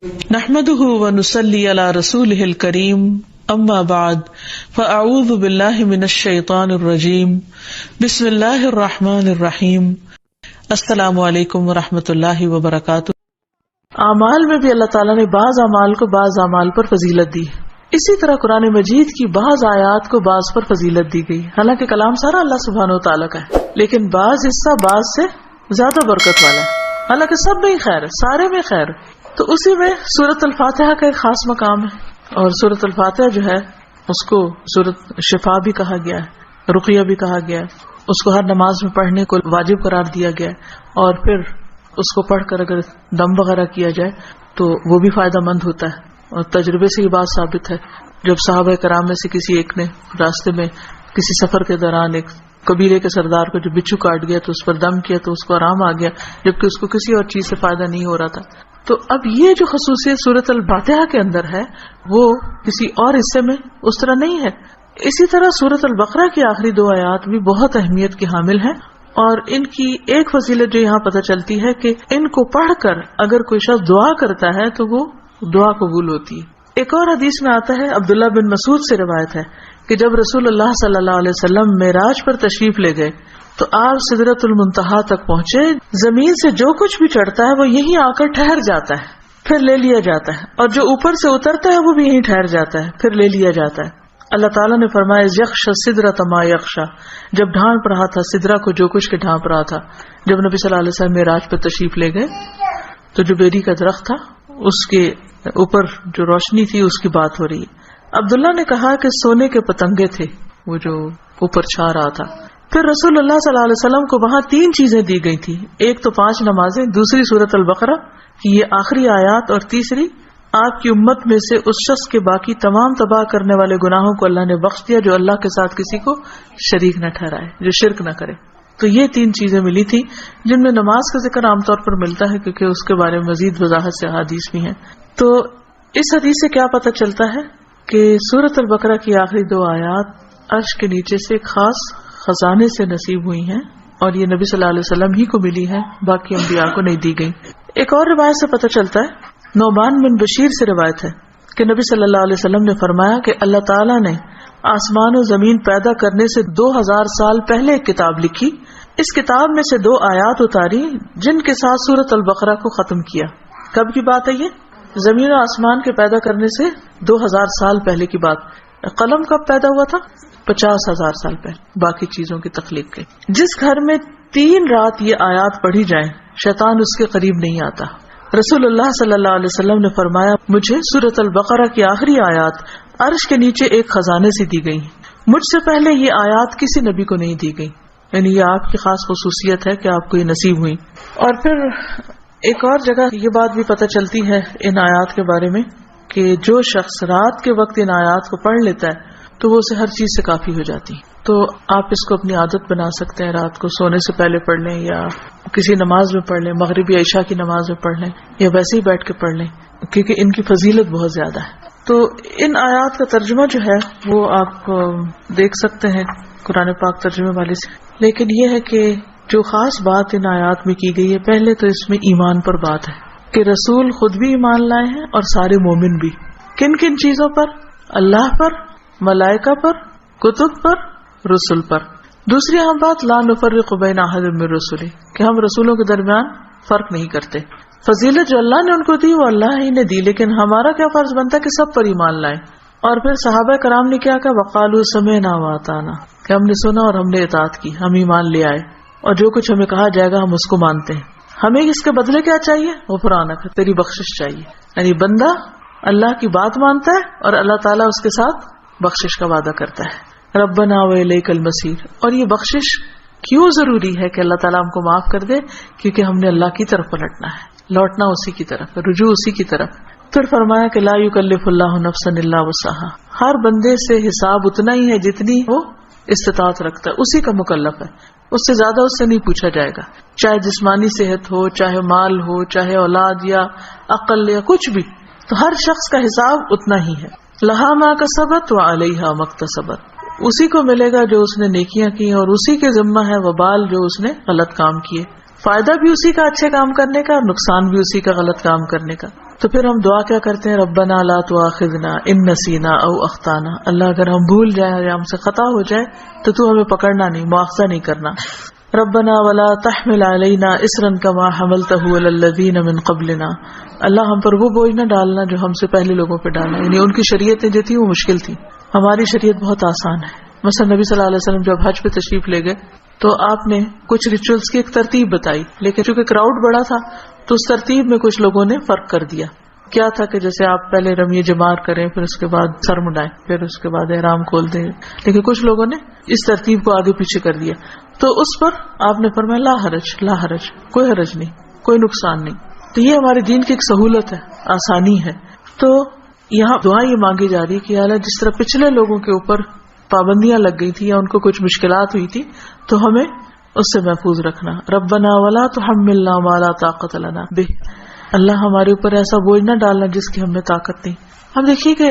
نحمده ونصلي على رسوله الكريم اما بعد فاعوذ بالله من الشيطان الرجيم بسم الله الرحمن الرحيم السلام علیکم ورحمۃ اللہ وبرکاتہ۔ اعمال میں بھی اللہ تعالیٰ نے بعض اعمال کو بعض اعمال پر فضیلت دی، اسی طرح قرآن مجید کی بعض آیات کو بعض پر فضیلت دی گئی۔ حالانکہ کلام سارا اللہ سبحانہ و تعالیٰ کا ہے، لیکن بعض حصہ بعض سے زیادہ برکت والا ہے، حالانکہ سب میں ہی خیر ہے، سارے میں خیر ہے۔ تو اسی میں سورۃ الفاتحہ کا ایک خاص مقام ہے، اور سورۃ الفاتحہ جو ہے اس کو سورۃ شفا بھی کہا گیا ہے، رقیہ بھی کہا گیا ہے، اس کو ہر نماز میں پڑھنے کو واجب قرار دیا گیا ہے، اور پھر اس کو پڑھ کر اگر دم وغیرہ کیا جائے تو وہ بھی فائدہ مند ہوتا ہے۔ اور تجربے سے یہ بات ثابت ہے، جب صحابہ کرام میں سے کسی ایک نے راستے میں کسی سفر کے دوران ایک قبیلے کے سردار کو جو بچھو کاٹ گیا تو اس پر دم کیا تو اس کو آرام آ گیا، جبکہ اس کو کسی اور چیز سے فائدہ نہیں ہو رہا تھا۔ تو اب یہ جو خصوصیت سورۃ الفاتحہ کے اندر ہے وہ کسی اور حصے میں اس طرح نہیں ہے۔ اسی طرح سورۃ البقرہ کی آخری دو آیات بھی بہت اہمیت کی حامل ہیں، اور ان کی ایک فضیلت جو یہاں پتہ چلتی ہے کہ ان کو پڑھ کر اگر کوئی شخص دعا کرتا ہے تو وہ دعا قبول ہوتی ہے۔ ایک اور حدیث میں آتا ہے، عبداللہ بن مسعود سے روایت ہے کہ جب رسول اللہ صلی اللہ علیہ وسلم معراج پر تشریف لے گئے تو آپ سدرۃ المنتہا تک پہنچے، زمین سے جو کچھ بھی چڑھتا ہے وہ یہیں آ کر ٹھہر جاتا ہے، پھر لے لیا جاتا ہے، اور جو اوپر سے اترتا ہے وہ بھی یہیں ٹھہر جاتا ہے، پھر لے لیا جاتا ہے۔ اللہ تعالیٰ نے فرمایا یخشی السدرۃ ما یخشی، جب ڈھانپ رہا تھا سدرہ کو جو کچھ کے ڈھانپ رہا تھا۔ جب نبی صلی اللہ علیہ وسلم معراج پر تشریف لے گئے تو جو بیری کا درخت تھا اس کے اوپر جو روشنی تھی اس کی بات ہو رہی ہے۔ عبداللہ نے کہا کہ سونے کے پتنگے تھے وہ جو اوپر چھا رہا تھا۔ پھر رسول اللہ صلی اللہ علیہ وسلم کو وہاں تین چیزیں دی گئی تھی، ایک تو 5 نمازیں، دوسری سورۃ البقرہ کی یہ آخری آیات، اور تیسری آپ کی امت میں سے اس شخص کے باقی تمام تباہ کرنے والے گناہوں کو اللہ نے بخش دیا جو اللہ کے ساتھ کسی کو شریک نہ ٹھہرائے، جو شرک نہ کرے۔ تو یہ 3 چیزیں ملی تھی جن میں نماز کا ذکر عام طور پر ملتا ہے کیونکہ اس کے بارے میں مزید وضاحت سے احادیث بھی ہیں۔ تو اس حدیث سے کیا پتہ چلتا ہے کہ سورۃ البقرہ کی آخری 2 آیات عرش کے نیچے سے ایک خاص خزانے سے نصیب ہوئی ہیں، اور یہ نبی صلی اللہ علیہ وسلم ہی کو ملی ہے، باقی انبیاء کو نہیں دی گئی۔ ایک اور روایت سے پتہ چلتا ہے، نعمان بن بشیر سے روایت ہے کہ نبی صلی اللہ علیہ وسلم نے فرمایا کہ اللہ تعالیٰ نے آسمان و زمین پیدا کرنے سے 2000 سال پہلے ایک کتاب لکھی، اس کتاب میں سے 2 آیات اتاری جن کے ساتھ سورۃ البقرہ کو ختم کیا۔ کب کی بات ہے یہ؟ زمین و آسمان کے پیدا کرنے سے 2000 سال پہلے کی بات۔ قلم کب پیدا ہوا تھا؟ 50,000 سال پہلے، باقی چیزوں کی تخلیق کے۔ جس گھر میں 3 رات یہ آیات پڑھی جائیں شیطان اس کے قریب نہیں آتا۔ رسول اللہ صلی اللہ علیہ وسلم نے فرمایا مجھے سورۃ البقرہ کی آخری آیات عرش کے نیچے ایک خزانے سے دی گئی، مجھ سے پہلے یہ آیات کسی نبی کو نہیں دی گئی، یعنی یہ آپ کی خاص خصوصیت ہے کہ آپ کو یہ نصیب ہوئی۔ اور پھر ایک اور جگہ یہ بات بھی پتہ چلتی ہے ان آیات کے بارے میں کہ جو شخص رات کے وقت ان آیات کو پڑھ لیتا ہے تو وہ اسے ہر چیز سے کافی ہو جاتی۔ تو آپ اس کو اپنی عادت بنا سکتے ہیں، رات کو سونے سے پہلے پڑھ لیں، یا کسی نماز میں پڑھ لیں، مغرب یا عشاء کی نماز میں پڑھ لیں، یا ویسے ہی بیٹھ کے پڑھ لیں، کیونکہ ان کی فضیلت بہت زیادہ ہے۔ تو ان آیات کا ترجمہ جو ہے وہ آپ دیکھ سکتے ہیں قرآن پاک ترجمے والے سے، لیکن یہ ہے کہ جو خاص بات ان آیات میں کی گئی ہے، پہلے تو اس میں ایمان پر بات ہے کہ رسول خود بھی ایمان لائے ہیں اور سارے مومن بھی۔ کن کن چیزوں پر؟ اللہ پر، ملائکہ پر، کتب پر، رسول پر۔ دوسری اہم بات لا نفرق بین احد من رسلہ، کہ ہم رسولوں کے درمیان فرق نہیں کرتے۔ فضیلت جو اللہ نے ان کو دی وہ اللہ ہی نے دی، لیکن ہمارا کیا فرض بنتا ہے کہ سب پر ایمان لائیں۔ اور پھر صحابہ کرام نے کیا کہا؟ وقالوا سمعنا واطعنا، کہ ہم نے سنا اور ہم نے اطاعت کی، ہم ایمان لے آئے، اور جو کچھ ہمیں کہا جائے گا ہم اس کو مانتے ہیں۔ ہمیں اس کے بدلے کیا چاہیے؟ غفرانک، تیری بخشش چاہیے۔ یعنی بندہ اللہ کی بات مانتا ہے اور اللہ تعالیٰ اس کے ساتھ بخشش کا وعدہ کرتا ہے، ربنا وإلیک المصیر۔ اور یہ بخشش کیوں ضروری ہے کہ اللہ تعالیٰ ہم کو معاف کر دے؟ کیونکہ ہم نے اللہ کی طرف پلٹنا ہے، لوٹنا اسی کی طرف، رجوع اسی کی طرف۔ پھر فرمایا کہ لا یکلف اللہ نفسا الا وسعها، ہر بندے سے حساب اتنا ہی ہے جتنی وہ استطاعت رکھتا ہے، اسی کا مکلف ہے، اس سے زیادہ اس سے نہیں پوچھا جائے گا، چاہے جسمانی صحت ہو، چاہے مال ہو، چاہے اولاد یا عقل یا کچھ بھی، تو ہر شخص کا حساب اتنا ہی ہے۔ لہا ما کسبت وعلیہا ما اکتسبت، اسی کو ملے گا جو اس نے نیکیاں کی اور اسی کے ذمہ ہے وبال جو اس نے غلط کام کیے۔ فائدہ بھی اسی کا اچھے کام کرنے کا اور نقصان بھی اسی کا غلط کام کرنے کا. تو پھر ہم دعا کیا کرتے ہیں؟ ربنا لا تؤاخذنا ان نسینا او اخطانا. اللہ اگر ہم بھول جائیں یا ہم سے خطا ہو جائے تو ہمیں پکڑنا نہیں، مؤاخذہ نہیں کرنا. ربنا ولا تحمل علينا اصرا كما حملته على الذين من قبلنا. اللہ ہم پر وہ بوجھ نہ ڈالنا جو ہم سے پہلے لوگوں پہ ڈالا. یعنی ان کی شریعتیں جو تھی وہ مشکل تھی، ہماری شریعت بہت آسان ہے. مثلا نبی صلی اللہ علیہ وسلم جب حج پہ تشریف لے گئے تو آپ نے کچھ ریچولز کی ایک ترتیب بتائی، لیکن چونکہ کراؤڈ بڑا تھا تو اس ترتیب میں کچھ لوگوں نے فرق کر دیا. کیا تھا کہ جیسے آپ پہلے رمی جمار کریں، پھر اس کے بعد سر مڈائیں، پھر اس کے بعد احرام کھول دیں، لیکن کچھ لوگوں نے اس ترتیب کو آگے پیچھے کر دیا. تو اس پر آپ نے فرمایا لا حرج، لا حرج، کوئی حرج نہیں، کوئی نقصان نہیں. تو یہ ہمارے دین کی ایک سہولت ہے، آسانی ہے. تو یہاں دعا یہ مانگی جا رہی کہ اللہ جس طرح پچھلے لوگوں کے اوپر پابندیاں لگ گئی تھی یا ان کو کچھ مشکلات ہوئی تھی تو ہمیں اس سے محفوظ رکھنا. ربنا ولا تحملنا ما لا طاقت لنا به. اللہ ہمارے اوپر ایسا بوجھ نہ ڈالنا جس کی ہم میں طاقت نہیں. ہم دیکھیے کہ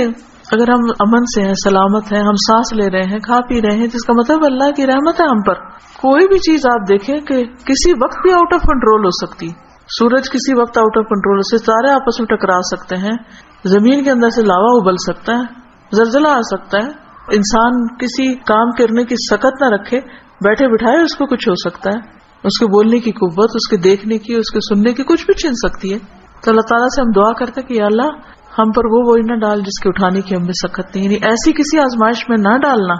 اگر ہم امن سے ہیں، سلامت ہیں، ہم سانس لے رہے ہیں، کھا پی رہے ہیں، جس کا مطلب اللہ کی رحمت ہے ہم پر. کوئی بھی چیز آپ دیکھیں کہ کسی وقت بھی آؤٹ آف کنٹرول ہو سکتی. سورج کسی وقت آؤٹ آف کنٹرول سے ستارے آپس میں ٹکرا سکتے ہیں، زمین کے اندر سے لاوا ابل سکتا ہے، زلزلہ آ سکتا ہے. انسان کسی کام کرنے کی سکت نہ رکھے، بیٹھے بٹھائے اس کو کچھ ہو سکتا ہے. اس کے بولنے کی قوت، اس کے دیکھنے کی، اس کے سننے کی کچھ بھی چھن سکتی ہے. تو اللہ تعالیٰ سے ہم دعا کرتے کہ یا اللہ ہم پر وہ بوجھ نہ ڈال جس کے اٹھانے کی ہم میں سکت نہیں. یعنی ایسی کسی آزمائش میں نہ ڈالنا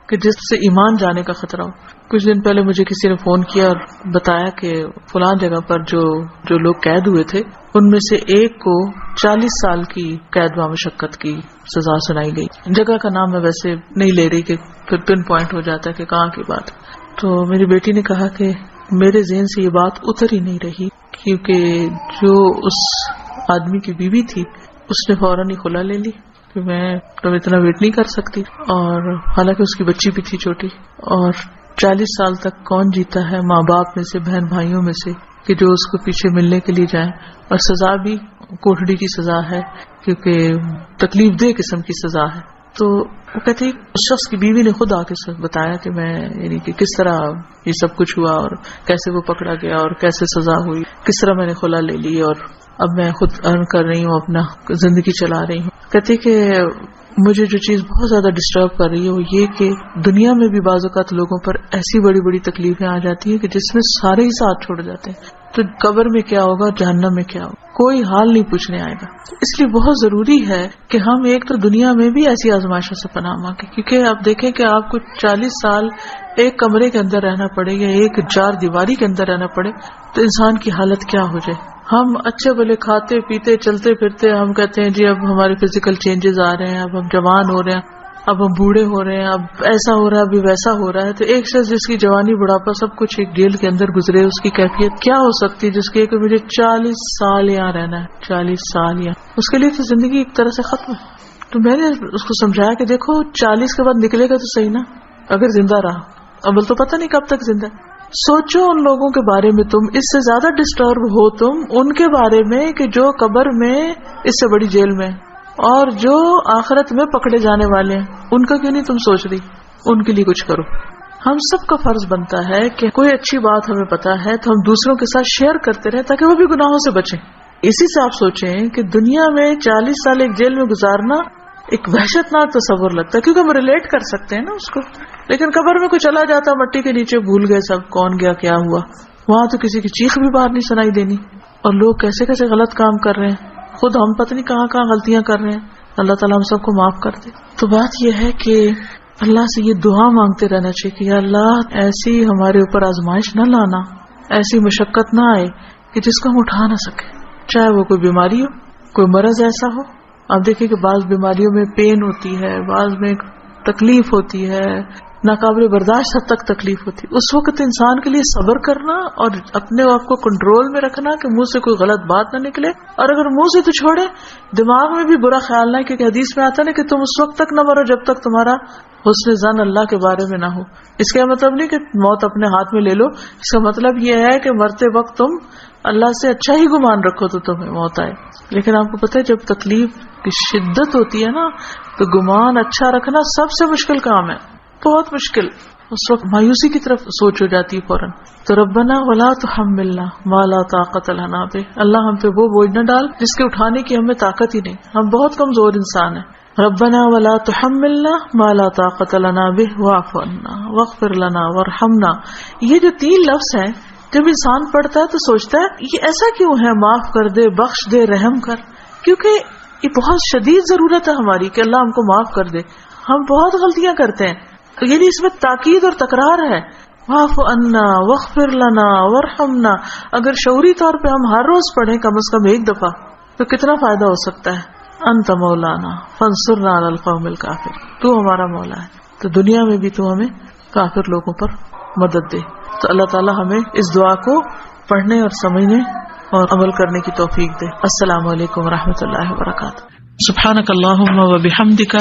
کہ جس سے ایمان جانے کا خطرہ ہو. کچھ دن پہلے مجھے کسی نے فون کیا اور بتایا کہ فلاں جگہ پر جو لوگ قید ہوئے تھے ان میں سے ایک کو 40 سال کی قید و مشقت کی سزا سنائی گئی. جگہ کا نام میں ویسے نہیں لے رہی کہ پھر پن پوائنٹ ہو جاتا ہے کہ کہاں کی بات. تو میری بیٹی نے کہا کہ میرے ذہن سے یہ بات اتر ہی نہیں رہی، کیونکہ جو اس آدمی کی بیوی تھی اس نے فوراً ہی خلا لے لی کہ میں تو اتنا ویٹ نہیں کر سکتی. اور حالانکہ اس کی بچی بھی تھی چھوٹی. اور 40 سال تک کون جیتا ہے ماں باپ میں سے، بہن بھائیوں میں سے، کہ جو اس کو پیچھے ملنے کے لیے جائیں. اور سزا بھی کوٹڑی کی سزا ہے، کیونکہ تکلیف دہ قسم کی سزا ہے. تو وہ کہتے اس شخص کی بیوی نے خود آ کے بتایا کہ میں یعنی کہ کس طرح یہ سب کچھ ہوا اور کیسے وہ پکڑا گیا اور کیسے سزا ہوئی، کس طرح میں نے خلا لے لی اور اب میں خود ارن کر رہی ہوں، اپنا زندگی چلا رہی ہوں. کہتے کہ مجھے جو چیز بہت زیادہ ڈسٹرب کر رہی ہے وہ یہ کہ دنیا میں بھی بعض اوقات لوگوں پر ایسی بڑی بڑی تکلیفیں آ جاتی ہیں کہ جس میں سارے ہی ساتھ چھوڑ جاتے ہیں. تو قبر میں کیا ہوگا، جہنم میں کیا ہوگا، کوئی حال نہیں پوچھنے آئے گا. اس لیے بہت ضروری ہے کہ ہم ایک تو دنیا میں بھی ایسی آزمائشوں سے پناہ مانگیں. کیونکہ آپ دیکھیں کہ آپ کو 40 سال ایک کمرے کے اندر رہنا پڑے یا ایک 4 دیواری کے اندر رہنا پڑے تو انسان کی حالت کیا ہو جائے. ہم اچھے بھلے کھاتے پیتے چلتے پھرتے ہم کہتے ہیں جی اب ہمارے فزیکل چینجز آ رہے ہیں، اب ہم جوان ہو رہے ہیں، اب ہم بوڑھے ہو رہے ہیں، اب ایسا ہو رہا ہے، ابھی ویسا ہو رہا ہے. تو ایک شخص جس کی جوانی بڑھاپا سب کچھ ایک جیل کے اندر گزرے، اس کی کیفیت کیا ہو سکتی ہے جس کی کہ مجھے 40 سال یہاں رہنا ہے، 40 سال یہاں. اس کے لیے تو زندگی ایک طرح سے ختم ہے. تو میں نے اس کو سمجھایا کہ دیکھو 40 کے بعد نکلے گا تو صحیح نا، اگر زندہ رہا. اب تو پتہ نہیں کب تک زندہ. سوچو ان لوگوں کے بارے میں، تم اس سے زیادہ ڈسٹرب ہو تم ان کے بارے میں کہ جو قبر میں اس سے بڑی جیل میں اور جو آخرت میں پکڑے جانے والے ہیں. ان کا کیوں نہیں تم سوچ رہی؟ ان کے لیے کچھ کرو. ہم سب کا فرض بنتا ہے کہ کوئی اچھی بات ہمیں پتا ہے تو ہم دوسروں کے ساتھ شیئر کرتے رہیں تاکہ وہ بھی گناہوں سے بچیں. اسی سے آپ سوچیں کہ دنیا میں 40 سال ایک جیل میں گزارنا ایک وحشت ناک تصور لگتا ہے، کیونکہ ہم ریلیٹ کر سکتے ہیں نا اس کو. لیکن قبر میں کوئی چلا جاتا مٹی کے نیچے، بھول گئے سب کون گیا کیا ہوا. وہاں تو کسی کی چیخ بھی باہر نہیں سنائی دینی. اور لوگ کیسے کیسے غلط کام کر رہے ہیں، خود ہم پتہ نہیں کہاں کہاں غلطیاں کر رہے ہیں. اللہ تعالیٰ ہم سب کو معاف کر دے. تو بات یہ ہے کہ اللہ سے یہ دعا مانگتے رہنا چاہیے کہ یا اللہ ایسی ہمارے اوپر آزمائش نہ لانا، ایسی مشقت نہ آئے کہ جس کو ہم اٹھا نہ سکے، چاہے وہ کوئی بیماری ہو، کوئی مرض ایسا ہو. آپ دیکھیں کہ بعض بیماریوں میں پین ہوتی ہے، بعض میں تکلیف ہوتی ہے، ناقابل برداشت حد تک تکلیف ہوتی. اس وقت انسان کے لیے صبر کرنا اور اپنے آپ کو کنٹرول میں رکھنا کہ منہ سے کوئی غلط بات نہ نکلے. اور اگر منہ سے تو چھوڑے، دماغ میں بھی برا خیال نہ، کیونکہ حدیث میں آتا نا کہ تم اس وقت تک نہ مرو جب تک تمہارا حسن ظن اللہ کے بارے میں نہ ہو. اس کا مطلب نہیں کہ موت اپنے ہاتھ میں لے لو، اس کا مطلب یہ ہے کہ مرتے وقت تم اللہ سے اچھا ہی گمان رکھو تو تمہیں موت آئے. لیکن آپ کو پتہ ہے جب تکلیف کی شدت ہوتی ہے نا تو گمان اچھا رکھنا سب سے مشکل کام ہے، بہت مشکل. اس وقت مایوسی کی طرف سوچ ہو جاتی ہے فوراً. تو ربنا ولا تحملنا ما لا طاقت لنا به، اللہ ہم پہ وہ بوجھ نہ ڈال جس کے اٹھانے کی ہمیں طاقت ہی نہیں، ہم بہت کمزور انسان ہیں. ربنا ولا تحملنا ما لا طاقت لنا به واعف عنا واغفر لنا وارحمنا. یہ جو 3 لفظ ہیں جب انسان پڑھتا ہے تو سوچتا ہے یہ ایسا کیوں ہے، معاف کر دے، بخش دے، رحم کر، کیونکہ یہ بہت شدید ضرورت ہے ہماری کہ اللہ ہم کو معاف کر دے. ہم بہت غلطیاں کرتے ہیں، یعنی اس میں تاکید اور تکرار ہے. واعف عنا واغفر لنا وارحمنا. اگر شعوری طور پہ ہم ہر روز پڑھیں کم از کم 1 دفعہ تو کتنا فائدہ ہو سکتا ہے. انت مولانا فانصرنا علی القوم الکافر، تو ہمارا مولا ہے تو دنیا میں بھی تو ہمیں کافر لوگوں پر مدد دے. تو اللہ تعالی ہمیں اس دعا کو پڑھنے اور سمجھنے اور عمل کرنے کی توفیق دے. السلام علیکم ورحمۃ اللہ وبرکاتہ. سبحانک اللہم وبحمدک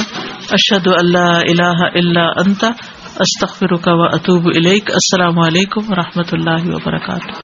اشہد ان لا الہ الا انت استغفرک واتوب الیک. السلام علیکم ورحمۃ اللہ وبرکاتہ.